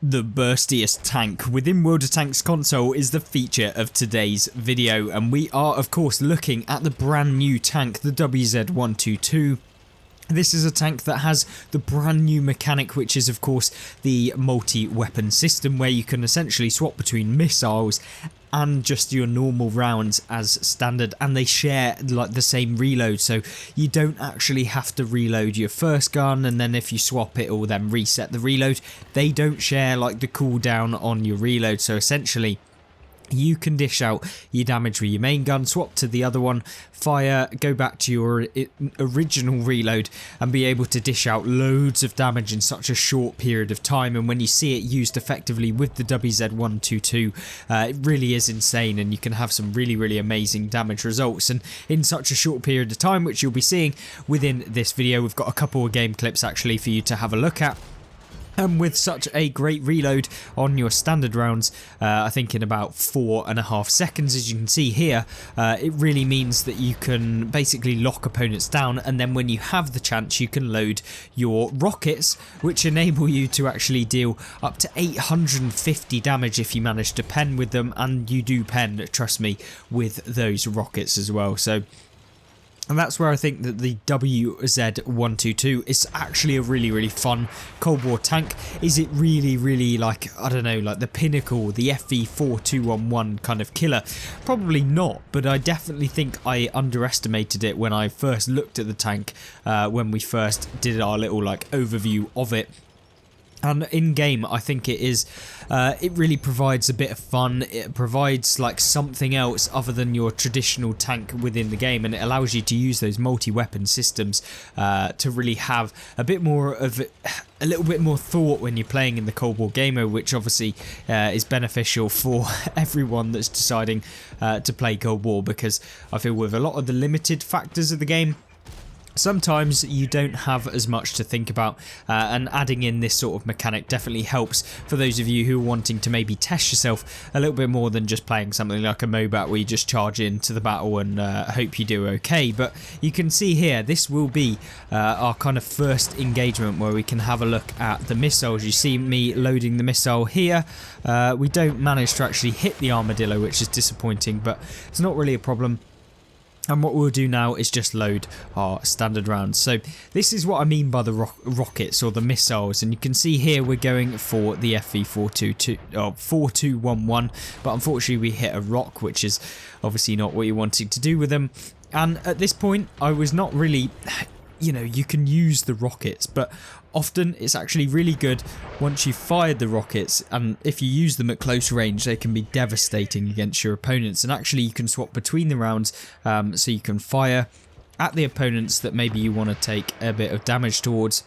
The burstiest tank within World of Tanks console is the feature of today's video, and we are of course looking at the brand new tank, the WZ-122. This is a tank that has the brand new mechanic, which is of course the multi-weapon system, where you can essentially swap between missiles and just your normal rounds as standard, and they share like the same reload, so you don't actually have to reload your first gun and then if you swap it will then reset the reload. They don't share like the cooldown on your reload, so essentially you can dish out your damage with your main gun, swap to the other one, fire, go back to your original reload and be able to dish out loads of damage in such a short period of time. And when you see it used effectively with the WZ-122, it really is insane, and you can have some really amazing damage results, and in such a short period of time, which you'll be seeing within this video. We've got a couple of game clips actually for you to have a look at. And with such a great reload on your standard rounds, I think in about 4.5 seconds, as you can see here, it really means that you can basically lock opponents down, and then when you have the chance you can load your rockets, which enable you to actually deal up to 850 damage if you manage to pen with them, and you do pen, trust me, with those rockets as well. And that's where I think that the WZ-122 is actually a really fun Cold War tank. Is it really like, I don't know, like the pinnacle, the FV4211 kind of killer? Probably not, but I definitely think I underestimated it when I first looked at the tank, when we first did our little like overview of it. And in game, I think it is, it really provides a bit of fun. It provides like something else other than your traditional tank within the game, and it allows you to use those multi-weapon systems to really have a bit more of a little bit more thought when you're playing in the Cold War game mode, which obviously is beneficial for everyone that's deciding to play Cold War, because I feel with a lot of the limited factors of the game, sometimes you don't have as much to think about, and adding in this sort of mechanic definitely helps for those of you who are wanting to maybe test yourself a little bit more than just playing something like a MOBAT where you just charge into the battle and hope you do okay. But you can see here, this will be our kind of first engagement where we can have a look at the missiles. You see me loading the missile here. We don't manage to actually hit the armadillo, which is disappointing, but it's not really a problem. And what we'll do now is just load our standard rounds. So this is what I mean by the rockets or the missiles, and you can see here we're going for the FV4211, but unfortunately we hit a rock, which is obviously not what you're wanting to do with them. And at this point I was not really, you know, you can use the rockets, but often it's actually really good once you've fired the rockets, and if you use them at close range they can be devastating against your opponents. And actually you can swap between the rounds, so you can fire at the opponents that maybe you want to take a bit of damage towards.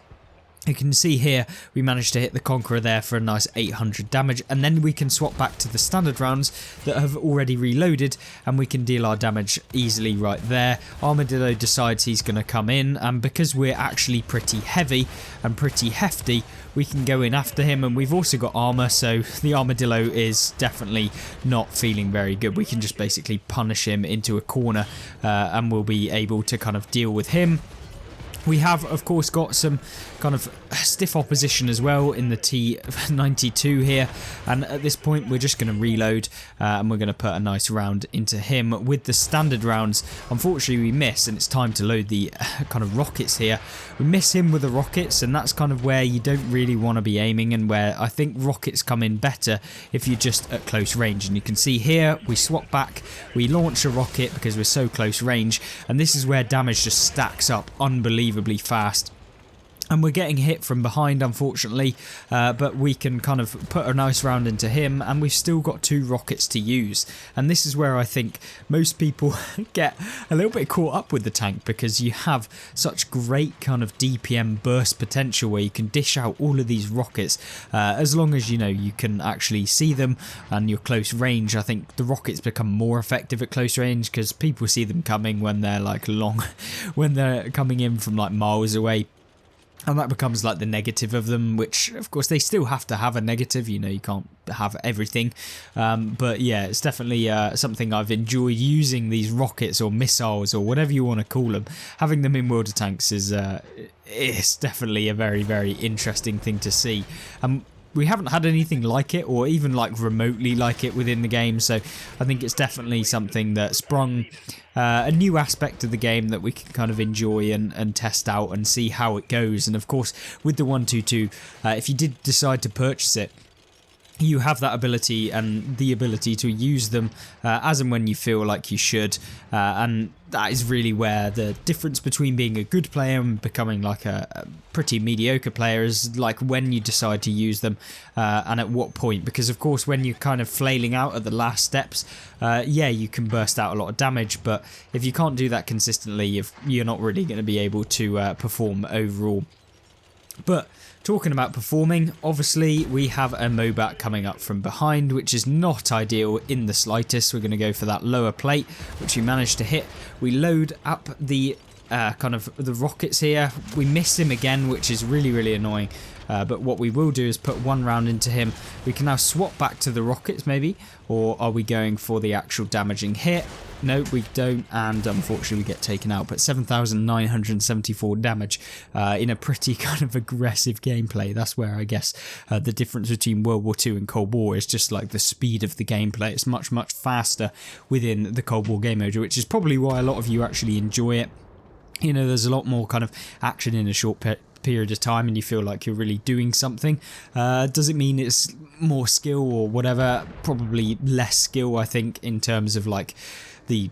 You can see here we managed to hit the Conqueror there for a nice 800 damage, and then we can swap back to the standard rounds that have already reloaded and we can deal our damage easily right there. Armadillo decides he's going to come in, and because we're actually pretty heavy and pretty hefty, we can go in after him, and we've also got armor, so the Armadillo is definitely not feeling very good. We can just basically punish him into a corner, and we'll be able to kind of deal with him. We have, of course, got some kind of stiff opposition as well in the T92 here, and at this point we're just going to reload, and we're going to put a nice round into him. With the standard rounds, unfortunately we miss, and it's time to load the kind of rockets here. We miss him with the rockets, and that's kind of where you don't really want to be aiming, and where I think rockets come in better if you're just at close range. And you can see here we swap back, we launch a rocket because we're so close range, and this is where damage just stacks up unbelievably fast. And we're getting hit from behind, unfortunately, but we can kind of put a nice round into him, and we've still got 2 rockets to use. And this is where I think most people get a little bit caught up with the tank, because you have such great kind of DPM burst potential where you can dish out all of these rockets, as long as you know you can actually see them and you're close range. I think the rockets become more effective at close range because people see them coming when they're like when they're coming in from like miles away. And that becomes like the negative of them, which of course they still have to have a negative, you know, you can't have everything. But yeah, it's definitely something I've enjoyed using, these rockets or missiles or whatever you want to call them. Having them in World of Tanks is definitely a very interesting thing to see. we haven't had anything like it, or even like remotely like it within the game. So I think it's definitely something that sprung a new aspect of the game that we can kind of enjoy and test out and see how it goes. And of course, with the 122, if you did decide to purchase it, you have that ability and the ability to use them as and when you feel like you should, and that is really where the difference between being a good player and becoming like a pretty mediocre player is, like when you decide to use them and at what point. Because of course, when you're kind of flailing out at the last steps, yeah, you can burst out a lot of damage, but if you can't do that consistently, you're not really going to be able to perform overall. But talking about performing, obviously we have a Mobat coming up from behind, which is not ideal in the slightest. We're going to go for that lower plate, which we managed to hit. We load up the kind of the rockets here. We miss him again, which is really annoying. But what we will do is put one round into him. We can now swap back to the rockets maybe, or are we going for the actual damaging hit? No, we don't, and unfortunately we get taken out. But 7,974 damage in a pretty kind of aggressive gameplay. That's where I guess the difference between World War II and Cold War is just like the speed of the gameplay. It's much faster within the Cold War game mode, which is probably why a lot of you actually enjoy it. You know, there's a lot more kind of action in a short period of time and you feel like you're really doing something. Does it mean it's more skill or whatever? Probably less skill, I think, in terms of like the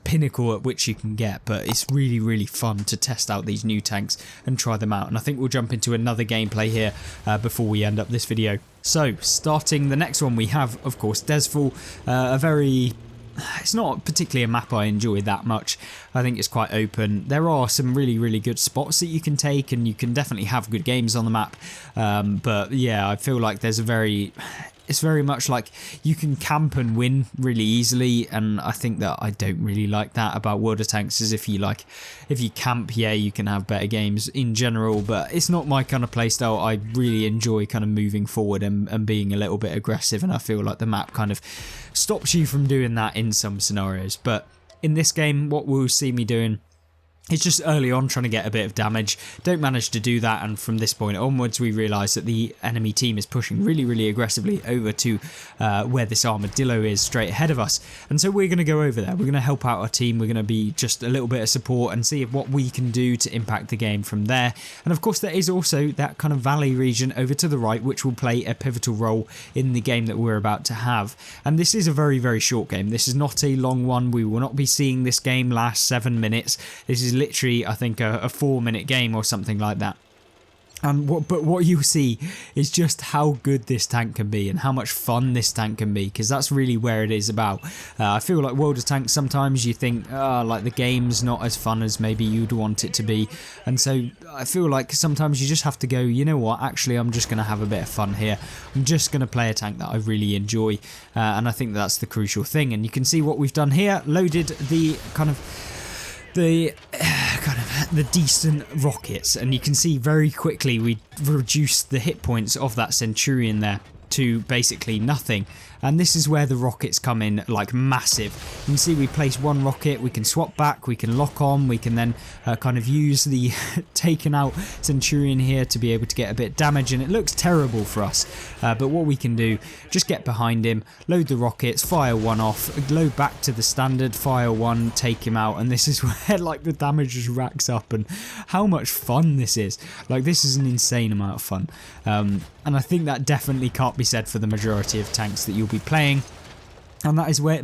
pinnacle at which you can get, but it's really fun to test out these new tanks and try them out. And I think we'll jump into another gameplay here before we end up this video. So starting the next one, we have of course Desfall, it's not particularly a map I enjoy that much. I think it's quite open. There are some really good spots that you can take, and you can definitely have good games on the map. But yeah, I feel like it's very much like you can camp and win really easily, and I think that I don't really like that about World of Tanks. Is if you camp, yeah, you can have better games in general, but it's not my kind of playstyle. I really enjoy kind of moving forward and being a little bit aggressive, and I feel like the map kind of stops you from doing that in some scenarios. But in this game, what we'll see me doing, it's just early on trying to get a bit of damage. Don't manage to do that, and from this point onwards we realise that the enemy team is pushing really aggressively over to where this armadillo is straight ahead of us. And so we're going to go over there. We're going to help out our team. We're going to be just a little bit of support and see what we can do to impact the game from there. And of course there is also that kind of valley region over to the right, which will play a pivotal role in the game that we're about to have. And this is a very short game. This is not a long one. We will not be seeing this game last 7 minutes. This is literally, I think, a 4-minute game or something like that. But what you see is just how good this tank can be and how much fun this tank can be, because that's really where it is about. I feel like World of Tanks, sometimes you think, like the game's not as fun as maybe you'd want it to be, and so I feel like sometimes you just have to go, you know what, actually I'm just going to have a bit of fun here. I'm just going to play a tank that I really enjoy, and I think that's the crucial thing. And you can see what we've done here, loaded the the decent rockets, and you can see very quickly we reduced the hit points of that Centurion there to basically nothing. And this is where the rockets come in like massive. You can see we place one rocket, we can swap back, we can lock on, we can then kind of use the taken out Centurion here to be able to get a bit of damage, and it looks terrible for us. But what we can do, just get behind him, load the rockets, fire one off, load back to the standard, fire one, take him out, and this is where like the damage just racks up, and how much fun this is. Like, this is an insane amount of fun. And I think that definitely can't be said for the majority of tanks that you'll be playing, and that is where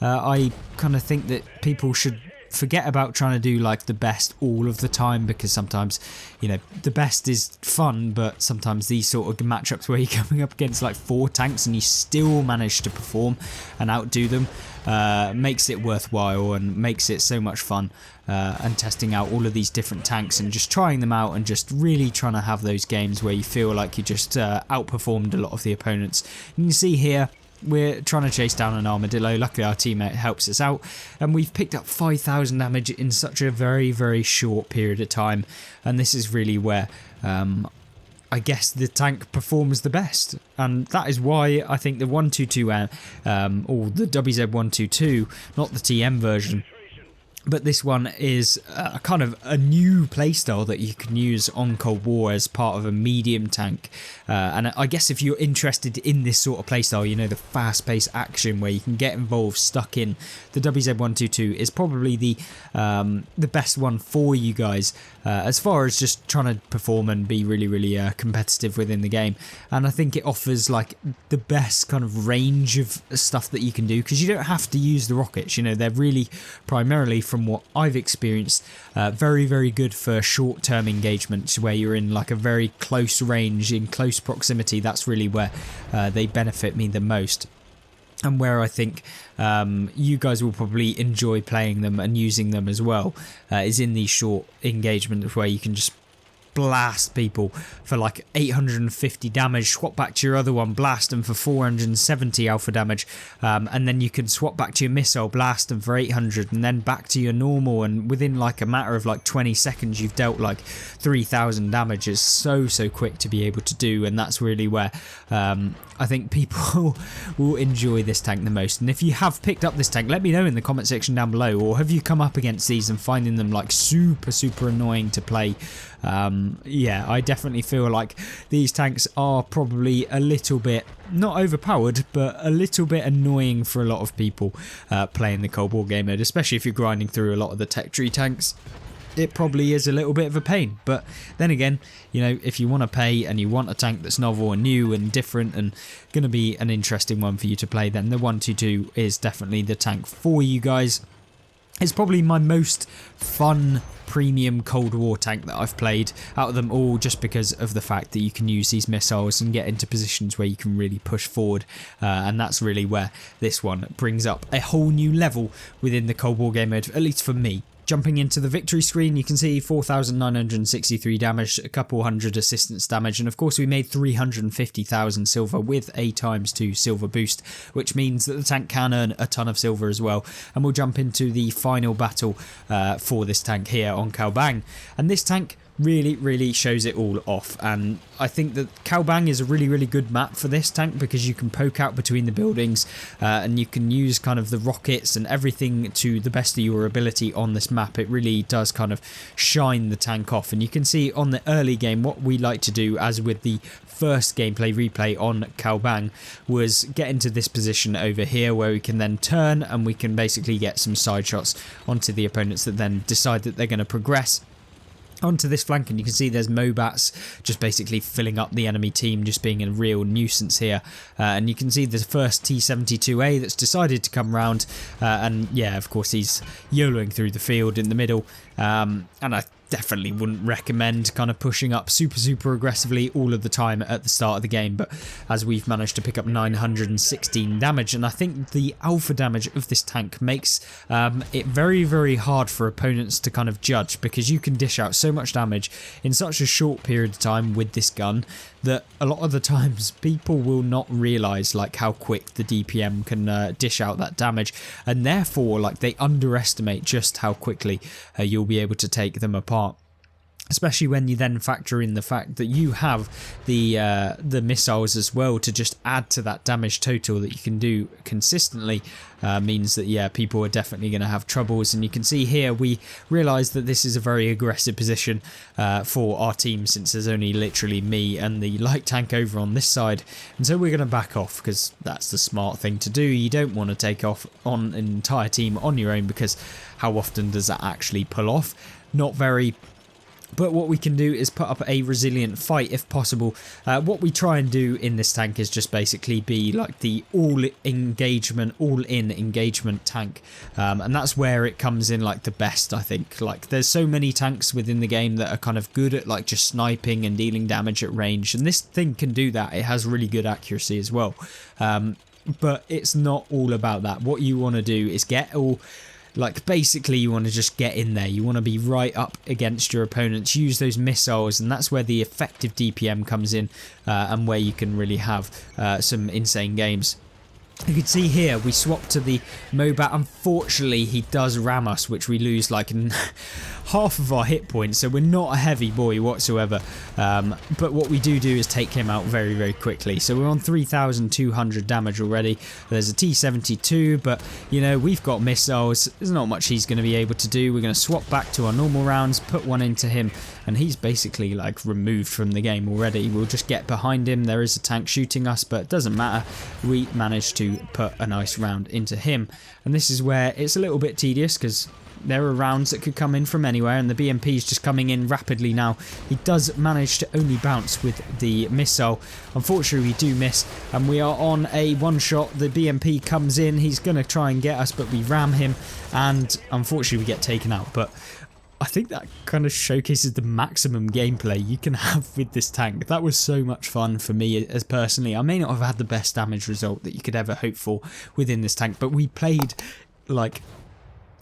I kind of think that people should forget about trying to do like the best all of the time, because sometimes, you know, the best is fun, but sometimes these sort of matchups where you're coming up against like 4 tanks and you still manage to perform and outdo them makes it worthwhile and makes it so much fun. And testing out all of these different tanks and just trying them out and just really trying to have those games where you feel like you just outperformed a lot of the opponents. And you see here, we're trying to chase down an armadillo. Luckily our teammate helps us out, and we've picked up 5,000 damage in such a very short period of time. And this is really where I guess the tank performs the best, and that is why I think the 122 or the WZ122, not the TM version, But this one is kind of a new playstyle that you can use on Cold War as part of a medium tank. And I guess if you're interested in this sort of playstyle, you know, the fast-paced action where you can get involved, stuck in, the WZ-122 is probably the best one for you guys as far as just trying to perform and be really competitive within the game. And I think it offers like the best kind of range of stuff that you can do, because you don't have to use the rockets. You know, they're really primarily, from what I've experienced, very good for short-term engagements where you're in like a very close range, in close proximity. That's really where they benefit me the most, and where I think you guys will probably enjoy playing them and using them as well, is in these short engagements where you can just blast people for like 850 damage, swap back to your other one, blast them for 470 alpha damage, and then you can swap back to your missile, blast them for 800, and then back to your normal, and within like a matter of like 20 seconds you've dealt like 3000 damage. Is so quick to be able to do, and that's really where I think people will enjoy this tank the most. And if you have picked up this tank, let me know in the comment section down below, or have you come up against these and finding them like super annoying to play? Yeah, I definitely feel like these tanks are probably a little bit, not overpowered, but a little bit annoying for a lot of people playing the Cold War game mode, especially if you're grinding through a lot of the tech tree tanks. It probably is a little bit of a pain, but then again, you know, if you want to pay and you want a tank that's novel and new and different and going to be an interesting one for you to play, then the 122 is definitely the tank for you guys. It's probably my most fun premium Cold War tank that I've played out of them all, just because of the fact that you can use these missiles and get into positions where you can really push forward, and that's really where this one brings up a whole new level within the Cold War game mode, at least for me. Jumping into the victory screen, you can see 4,963 damage, a couple hundred assistance damage, and of course we made 350,000 silver with a ×2 silver boost, which means that the tank can earn a ton of silver as well. And we'll jump into the final battle for this tank here on Kalbang. And this tank really shows it all off, and I think that Kalbang is a really good map for this tank, because you can poke out between the buildings and you can use kind of the rockets and everything to the best of your ability on this map. It really does kind of shine the tank off, and you can see on the early game what we like to do, as with the first gameplay replay on Kalbang, was get into this position over here where we can then turn and we can basically get some side shots onto the opponents that then decide that they're going to progress onto this flank. And you can see there's Mobats just basically filling up the enemy team, just being a real nuisance here. And you can see the first T-72A that's decided to come round, and yeah, of course he's YOLOing through the field in the middle, and I definitely wouldn't recommend kind of pushing up super aggressively all of the time at the start of the game. But as we've managed to pick up 916 damage, and I think the alpha damage of this tank makes it very hard for opponents to kind of judge, because you can dish out so much damage in such a short period of time with this gun that a lot of the times people will not realize like how quick the DPM can dish out that damage, and therefore like they underestimate just how quickly you'll be able to take them apart. Especially when you then factor in the fact that you have the missiles as well to just add to that damage total that you can do consistently, means that yeah, people are definitely going to have troubles. And you can see here we realise that this is a very aggressive position for our team, since there's only literally me and the light tank over on this side, and so we're going to back off, because that's the smart thing to do. You don't want to take off on an entire team on your own, because how often does that actually pull off? Not very. But what we can do is put up a resilient fight if possible. What we try and do in this tank is just basically be like the all-in engagement tank. And that's where it comes in like the best, I think. Like there's so many tanks within the game that are kind of good at like just sniping and dealing damage at range. And this thing can do that. It has really good accuracy as well. But it's not all about that. What you want to do is get all... Like basically you want to just get in there, you want to be right up against your opponents, use those missiles, and that's where the effective DPM comes in, and where you can really have some insane games. You can see here we swap to the Mobat. Unfortunately, he does ram us, which we lose like half of our hit points, so we're not a heavy boy whatsoever. But what we do is take him out very, very quickly. So we're on 3,200 damage already. There's a T-72, but you know, we've got missiles. There's not much he's going to be able to do. We're going to swap back to our normal rounds, put one into him, and he's basically like removed from the game already. We'll just get behind him. There is a tank shooting us, but it doesn't matter. We managed to put a nice round into him, and this is where it's a little bit tedious because there are rounds that could come in from anywhere, and the BMP is just coming in rapidly now. He does manage to only bounce with the missile. Unfortunately, we do miss, and we are on a one-shot. The BMP comes in. He's going to try and get us, but we ram him, and unfortunately, we get taken out. But I think that kind of showcases the maximum gameplay you can have with this tank. That was so much fun for me as personally. I may not have had the best damage result that you could ever hope for within this tank, but we played like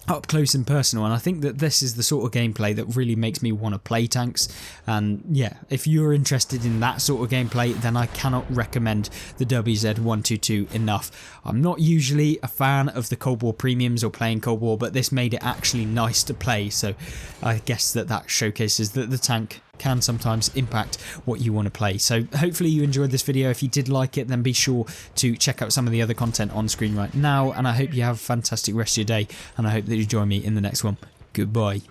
up close and personal, and I think that this is the sort of gameplay that really makes me want to play tanks. And yeah, if you're interested in that sort of gameplay, then I cannot recommend the WZ122 enough. I'm not usually a fan of the Cold War premiums or playing Cold War, but this made it actually nice to play, so I guess that showcases that the tank can sometimes impact what you want to play. So hopefully you enjoyed this video. If you did like it, then be sure to check out some of the other content on screen right now, and I hope you have a fantastic rest of your day, and I hope that you join me in the next one. Goodbye.